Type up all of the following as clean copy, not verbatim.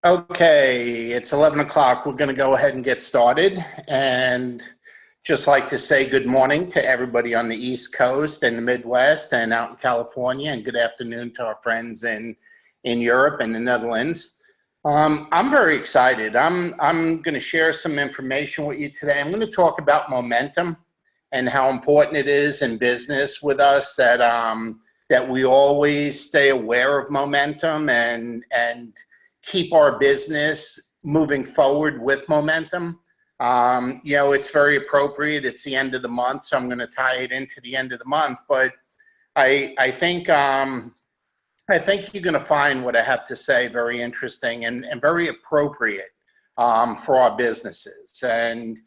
Okay, it's 11 o'clock. We're going to go ahead and get started. And just like to say good morning to everybody on the East Coast and the Midwest and out in California, and good afternoon to our friends in Europe and the Netherlands. I'm very excited. I'm going to share some information with you today. I'm going to talk about momentum and how important it is in business with us that we always stay aware of momentum and keep our business moving forward with momentum. It's very appropriate. It's the end of the month, so I'm going to tie it into the end of the month. But I think you're going to find what I have to say very interesting and very appropriate for our businesses. And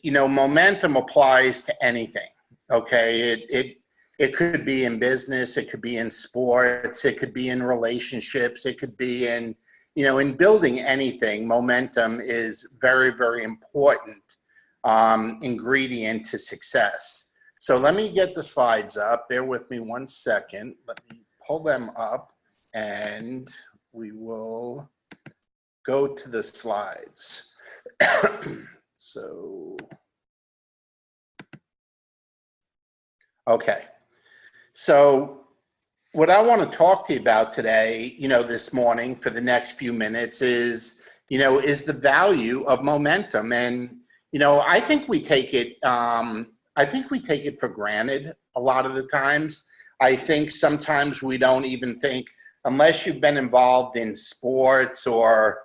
momentum applies to anything. Okay, it could be in business, it could be in sports, it could be in relationships, it could be in building anything. Momentum is very, very important ingredient to success. So let me get the slides up. Bear with me one second. Let me pull them up and we will go to the slides. Okay. So what I want to talk to you about today, this morning for the next few minutes is the value of momentum. And, I think we take it for granted a lot of the times. I think sometimes we don't even think, unless you've been involved in sports or,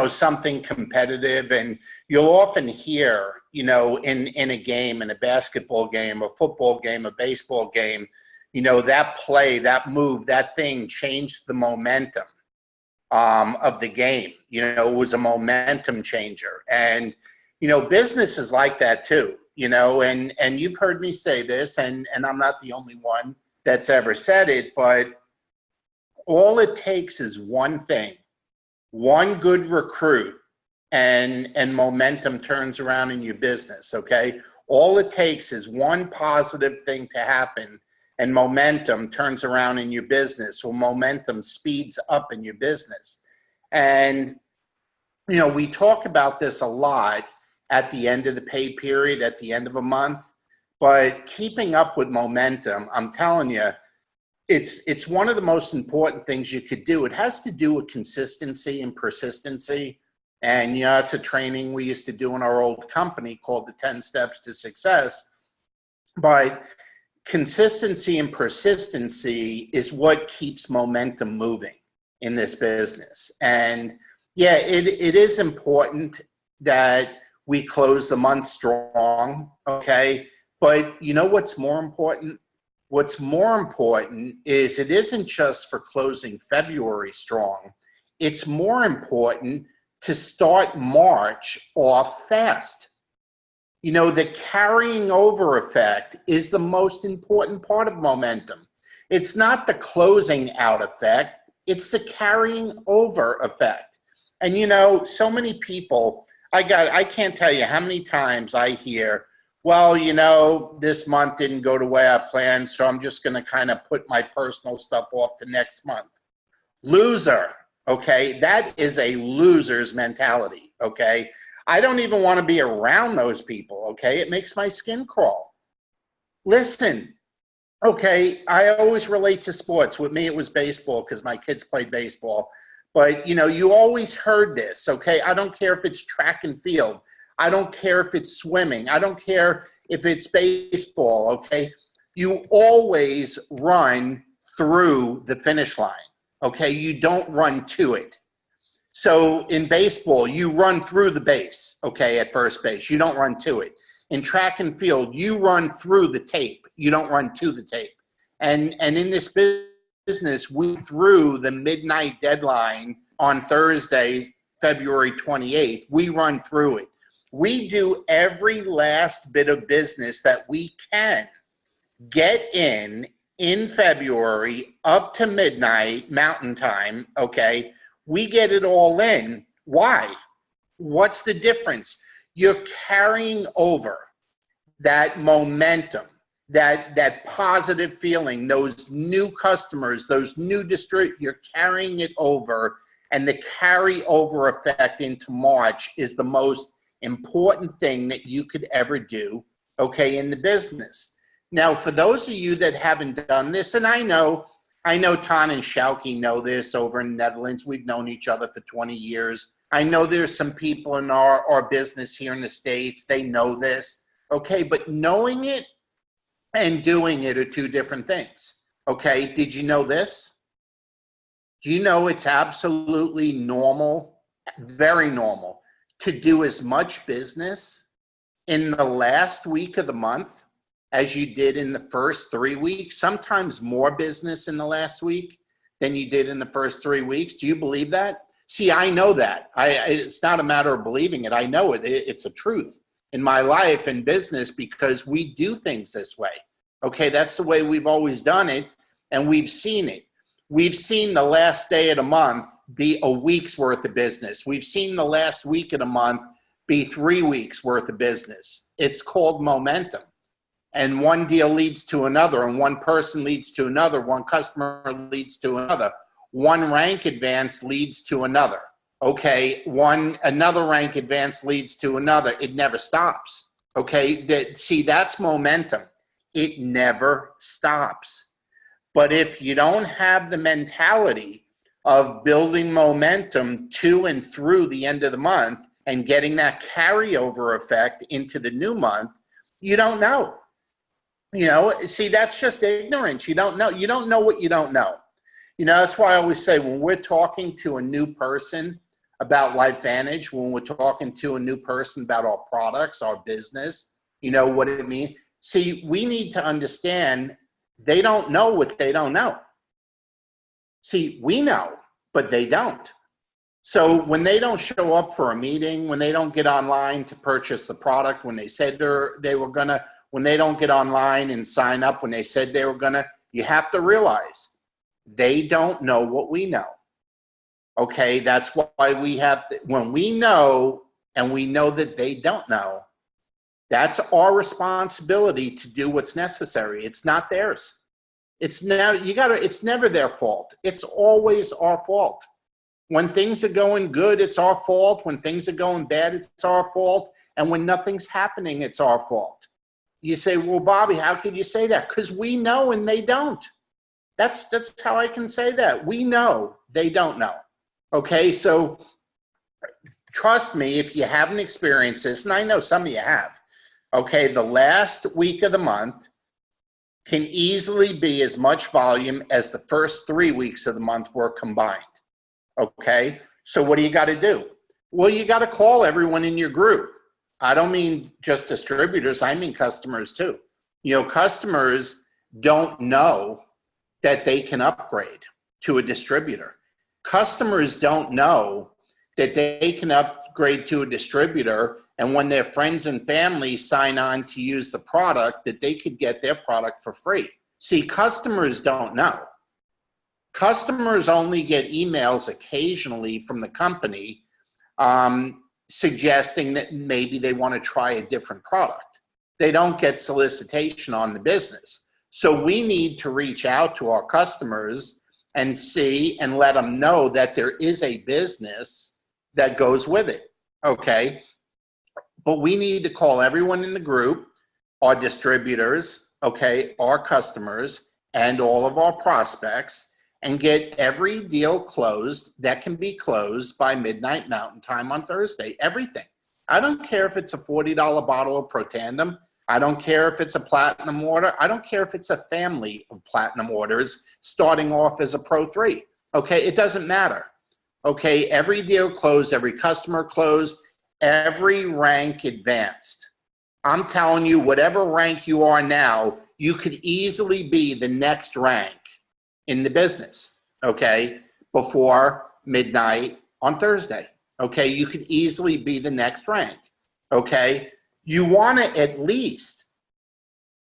something competitive, and you'll often hear, in a game, in a basketball game, a football game, a baseball game, that play, that move, that thing changed the momentum of the game. It was a momentum changer. And, business is like that too, and you've heard me say this, and I'm not the only one that's ever said it, but all it takes is one thing, one good recruit, and momentum turns around in your business, okay? All it takes is one positive thing to happen, and momentum turns around in your business, or momentum speeds up in your business. And, we talk about this a lot at the end of the pay period, at the end of a month, but keeping up with momentum, I'm telling you, it's one of the most important things you could do. It has to do with consistency and persistency. And, it's a training we used to do in our old company called the 10 Steps to Success. But consistency and persistency is what keeps momentum moving in this business. And yeah, it is important that we close the month strong, okay? But what's more important? What's more important is it isn't just for closing February strong. It's more important to start March off fast. The carrying over effect is the most important part of momentum. It's not the closing out effect, it's the carrying over effect. And so many people, I can't tell you how many times I hear, well, this month didn't go the way I planned, so I'm just going to kind of put my personal stuff off to next month. Loser, okay? That is a loser's mentality, okay? I don't even want to be around those people, okay? It makes my skin crawl. Listen, okay, I always relate to sports. With me, it was baseball because my kids played baseball. But, you always heard this, okay? I don't care if it's track and field. I don't care if it's swimming. I don't care if it's baseball, okay? You always run through the finish line, okay? You don't run to it. So in baseball, you run through the base, okay, at first base. You don't run to it. In track and field, you run through the tape. You don't run to the tape. And in this business, we through the midnight deadline on Thursday, February 28th, we run through it. We do every last bit of business that we can get in February up to midnight Mountain Time, okay? We get it all in. Why? What's the difference? You're carrying over that momentum, that positive feeling, those new customers, those new you're carrying it over, and the carryover effect into March is the most important thing that you could ever do, okay, in the business. Now, for those of you that haven't done this, and I know Ton and Schauke know this over in the Netherlands. We've known each other for 20 years. I know there's some people in our business here in the States, they know this, okay, but knowing it and doing it are two different things, okay? Did you know this? Do you know it's absolutely normal, very normal, to do as much business in the last week of the month as you did in the first 3 weeks, sometimes more business in the last week than you did in the first 3 weeks? Do you believe that? See, I know that. It's not a matter of believing it. I know it. It's a truth in my life and business because we do things this way. Okay, that's the way we've always done it, and we've seen it. We've seen the last day of the month be a week's worth of business. We've seen the last week of the month be 3 weeks worth of business. It's called momentum. And one deal leads to another, and one person leads to another, one customer leads to another, one rank advance leads to another. Okay, another rank advance leads to another. It never stops. Okay, see, that's momentum. It never stops. But if you don't have the mentality of building momentum to and through the end of the month and getting that carryover effect into the new month, you don't know. You know, see, that's just ignorance. You don't know. You don't know what you don't know. You know, that's why I always say when we're talking to a new person about LifeVantage, when we're talking to a new person about our products, our business, you know what it means. See, we need to understand they don't know what they don't know. See, we know, but they don't. So when they don't show up for a meeting, when they don't get online to purchase the product, when they said they were gonna, when they don't get online and sign up when they said they were gonna, you have to realize they don't know what we know. Okay, that's why we have, when we know and we know that they don't know, that's our responsibility to do what's necessary. It's not theirs. It's never their fault. It's always our fault. When things are going good, it's our fault. When things are going bad, it's our fault. And when nothing's happening, it's our fault. You say, well, Bobby, how could you say that? Because we know and they don't. That's how I can say that. We know, they don't know. Okay, so trust me, if you haven't experienced this, and I know some of you have, okay, the last week of the month can easily be as much volume as the first 3 weeks of the month were combined. Okay, so what do you got to do? Well, you got to call everyone in your group. I don't mean just distributors, I mean customers too. You know, customers don't know that they can upgrade to a distributor. Customers don't know that they can upgrade to a distributor, and when their friends and family sign on to use the product, that they could get their product for free. See, customers don't know. Customers only get emails occasionally from the company suggesting that maybe they want to try a different product. They don't get solicitation on the business. So we need to reach out to our customers and see and let them know that there is a business that goes with it, okay? But we need to call everyone in the group, our distributors, okay, our customers, and all of our prospects, and get every deal closed that can be closed by midnight Mountain Time on Thursday. Everything. I don't care if it's a $40 bottle of Protandem. I don't care if it's a platinum order. I don't care if it's a family of platinum orders starting off as a Pro 3. Okay, it doesn't matter. Okay, every deal closed, every customer closed, every rank advanced. I'm telling you, whatever rank you are now, you could easily be the next rank in the business, okay, before midnight on Thursday. Okay, you could easily be the next rank, okay? You want to at least,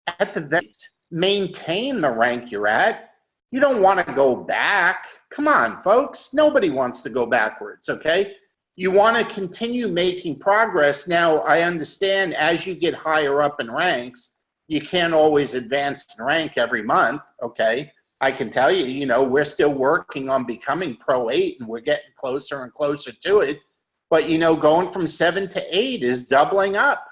at the least, maintain the rank you're at. You don't want to go back. Come on, folks. Nobody wants to go backwards, okay? You want to continue making progress. Now, I understand as you get higher up in ranks, you can't always advance in rank every month, okay? I can tell you, you know, we're still working on becoming Pro 8, and we're getting closer and closer to it. But, you know, going from 7 to 8 is doubling up.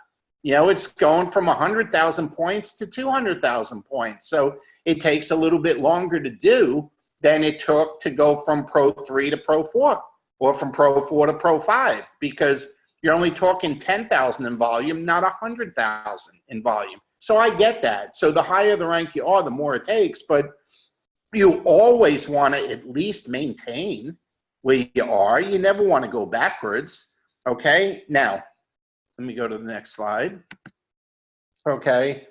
You know, it's going from 100,000 points to 200,000 points. So it takes a little bit longer to do than it took to go from Pro 3 to Pro 4, or from Pro 4 to Pro 5, because you're only talking 10,000 in volume, not 100,000 in volume. So I get that. So the higher the rank you are, the more it takes, but you always want to at least maintain where you are. You never want to go backwards, okay? Now, let me go to the next slide. Okay,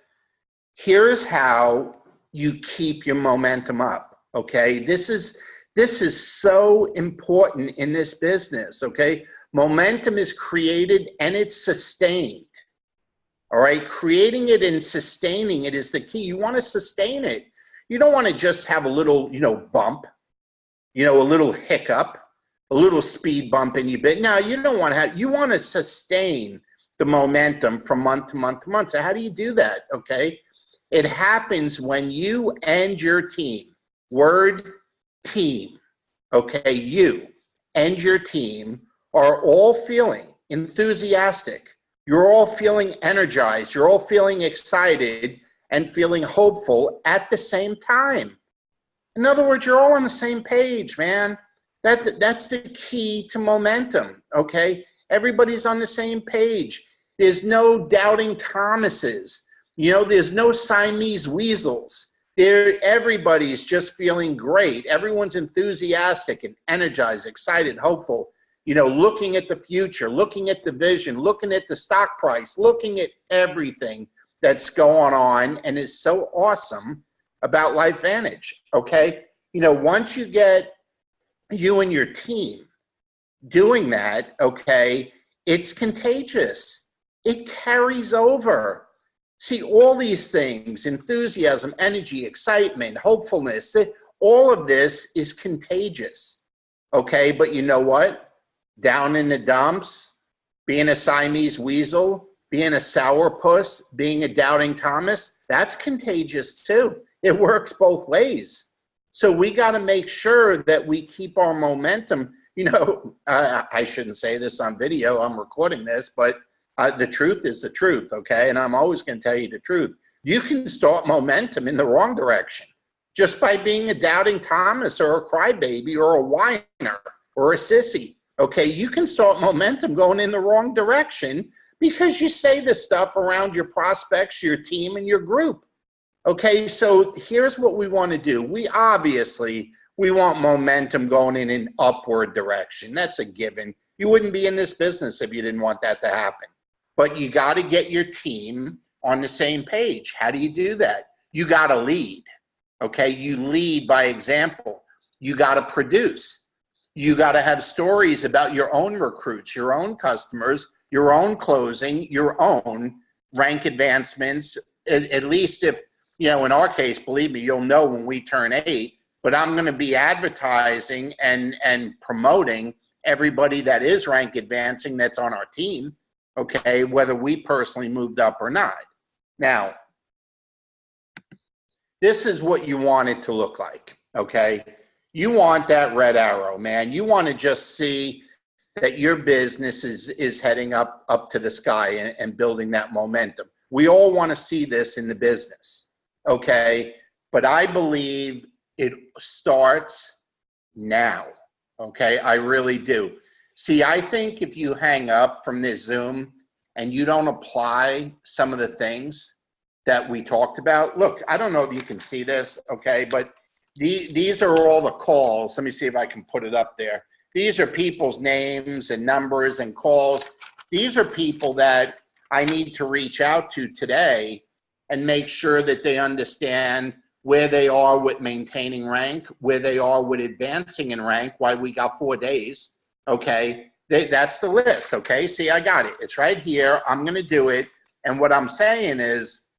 here's how you keep your momentum up, okay? This is so important in this business, okay? Momentum is created and it's sustained, all right? Creating it and sustaining it is the key. You want to sustain it. You don't want to just have a little, you know, bump, you know, a little hiccup, a little speed bump in your bit. No, you don't want to have, you want to sustain the momentum from month to month to month. So how do you do that, okay? It happens when you and your team, word team, okay, you and your team are all feeling enthusiastic. You're all feeling energized. You're all feeling excited and feeling hopeful at the same time. In other words, you're all on the same page, man. That's the key to momentum, okay? Everybody's on the same page. There's no doubting Thomases. You know, there's no Siamese weasels. Everybody's just feeling great. Everyone's enthusiastic and energized, excited, hopeful, you know, looking at the future, looking at the vision, looking at the stock price, looking at everything that's going on and is so awesome about LifeVantage, okay? You know, once you get you and your team doing that, okay, it's contagious. It carries over. See, all these things, enthusiasm, energy, excitement, hopefulness, all of this is contagious, okay? But you know what? Down in the dumps, being a Siamese weasel, being a sourpuss, being a doubting Thomas, that's contagious too. It works both ways. So we got to make sure that we keep our momentum. You know, I shouldn't say this on video. I'm recording this, but the truth is the truth, okay? And I'm always going to tell you the truth. You can start momentum in the wrong direction just by being a doubting Thomas or a crybaby or a whiner or a sissy, okay? You can start momentum going in the wrong direction because you say this stuff around your prospects, your team, and your group. Okay, so here's what we want to do. We want momentum going in an upward direction. That's a given. You wouldn't be in this business if you didn't want that to happen. But you got to get your team on the same page. How do you do that? You got to lead. Okay, you lead by example. You got to produce. You got to have stories about your own recruits, your own customers, your own closing, your own rank advancements. At least if, you know, in our case, believe me, you'll know when we turn 8, but I'm going to be advertising and promoting everybody that is rank advancing that's on our team, okay, whether we personally moved up or not. Now, this is what you want it to look like, okay? You want that red arrow, man. You want to just see that your business is heading up to the sky and building that momentum. We all want to see this in the business, okay? But I believe it starts now, okay? I really do. See, I think if you hang up from this Zoom and you don't apply some of the things that we talked about, look, I don't know if you can see this, okay? But these are all the calls. Let me see if I can put it up there. These are people's names and numbers and calls. These are people that I need to reach out to today and make sure that they understand where they are with maintaining rank, where they are with advancing in rank, why we got 4 days, okay? That's the list, okay? See, I got it. It's right here. I'm going to do it. And what I'm saying is,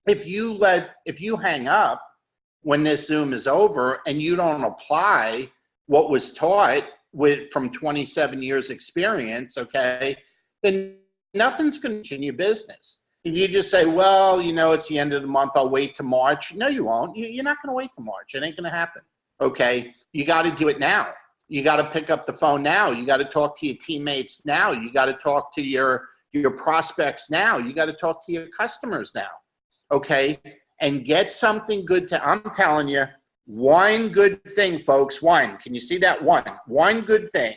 if you hang up when this Zoom is over and you don't apply what was taught from 27 years experience, okay, then nothing's going to change in your business. If you just say, well, you know, it's the end of the month, I'll wait to March. No, you won't. You're not going to wait to March. It ain't going to happen. Okay. You got to do it now. You got to pick up the phone now. You got to talk to your teammates now. You got to talk to your prospects now. You got to talk to your customers now. Okay. And get something good I'm telling you, one good thing, folks, one. Can you see that? One good thing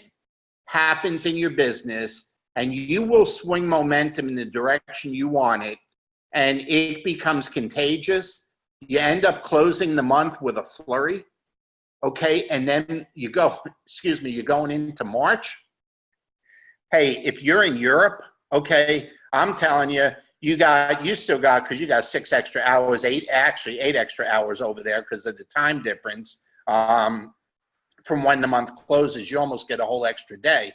happens in your business, and you will swing momentum in the direction you want it, and it becomes contagious. You end up closing the month with a flurry, okay? And then you're going into March. Hey, if you're in Europe, okay, I'm telling you, you still got, because you got 6 extra hours, 8 extra hours over there because of the time difference. From when the month closes, you almost get a whole extra day.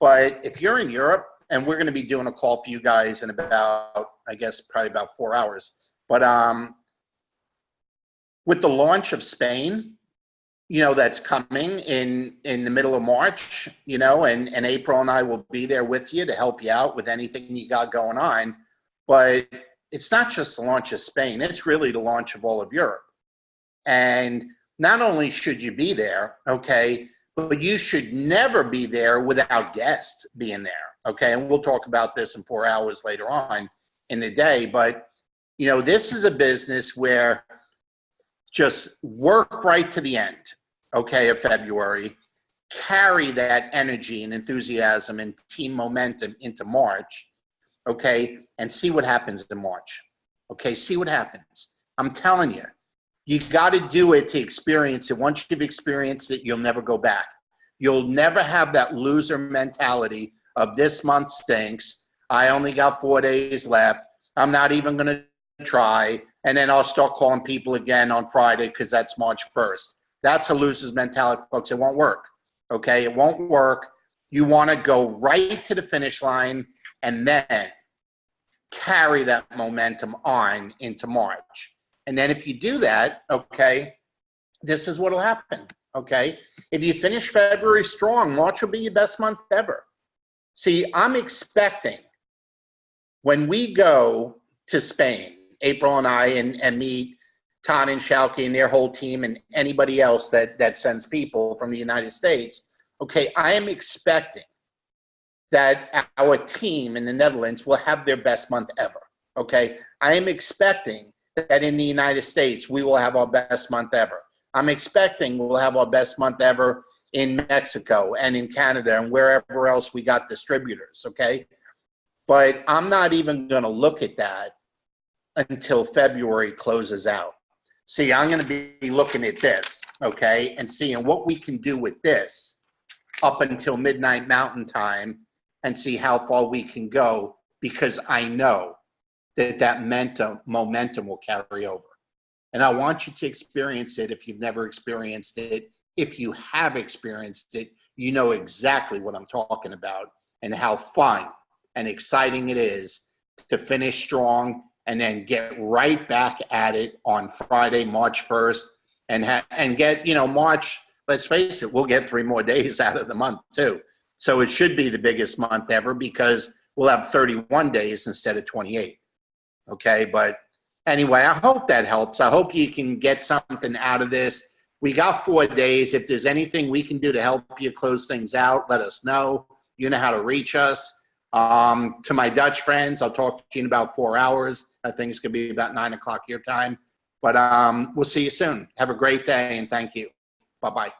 But if you're in Europe, and we're going to be doing a call for you guys in about, I guess, probably about 4 hours. But with the launch of Spain, you know, that's coming in the middle of March, you know, and April and I will be there with you to help you out with anything you got going on. But it's not just the launch of Spain, it's really the launch of all of Europe. And not only should you be there, okay, but you should never be there without guests being there, okay? And we'll talk about this in 4 hours later on in the day. But, you know, this is a business where just work right to the end, okay, of February, carry that energy and enthusiasm and team momentum into March, okay, and see what happens in March, okay? See what happens. I'm telling you. You got to do it to experience it. Once you've experienced it, you'll never go back. You'll never have that loser mentality of this month stinks. I only got 4 days left. I'm not even going to try. And then I'll start calling people again on Friday because that's March 1st. That's a loser's mentality, folks. It won't work. Okay? It won't work. You want to go right to the finish line and then carry that momentum on into March. And then if you do that, okay, this is what will happen, okay? If you finish February strong, March will be your best month ever. See, I'm expecting when we go to Spain, April and I, and meet Todd and Schalke and their whole team and anybody else that sends people from the United States, okay, I am expecting that our team in the Netherlands will have their best month ever, okay? I am expecting that in the United States, we will have our best month ever. I'm expecting we'll have our best month ever in Mexico and in Canada and wherever else we got distributors, okay? But I'm not even going to look at that until February closes out. See, I'm going to be looking at this, okay, and seeing what we can do with this up until midnight Mountain Time and see how far we can go, because I know that momentum will carry over. And I want you to experience it if you've never experienced it. If you have experienced it, you know exactly what I'm talking about and how fun and exciting it is to finish strong and then get right back at it on Friday, March 1st, and get, you know, March, let's face it, we'll get 3 more days out of the month too. So it should be the biggest month ever because we'll have 31 days instead of 28. Okay, but anyway, I hope that helps. I hope you can get something out of this. We got 4 days. If there's anything we can do to help you close things out, let us know. You know how to reach us. To my Dutch friends, I'll talk to you in about 4 hours. I think it's going to be about 9 o'clock your time. But we'll see you soon. Have a great day, and thank you. Bye-bye.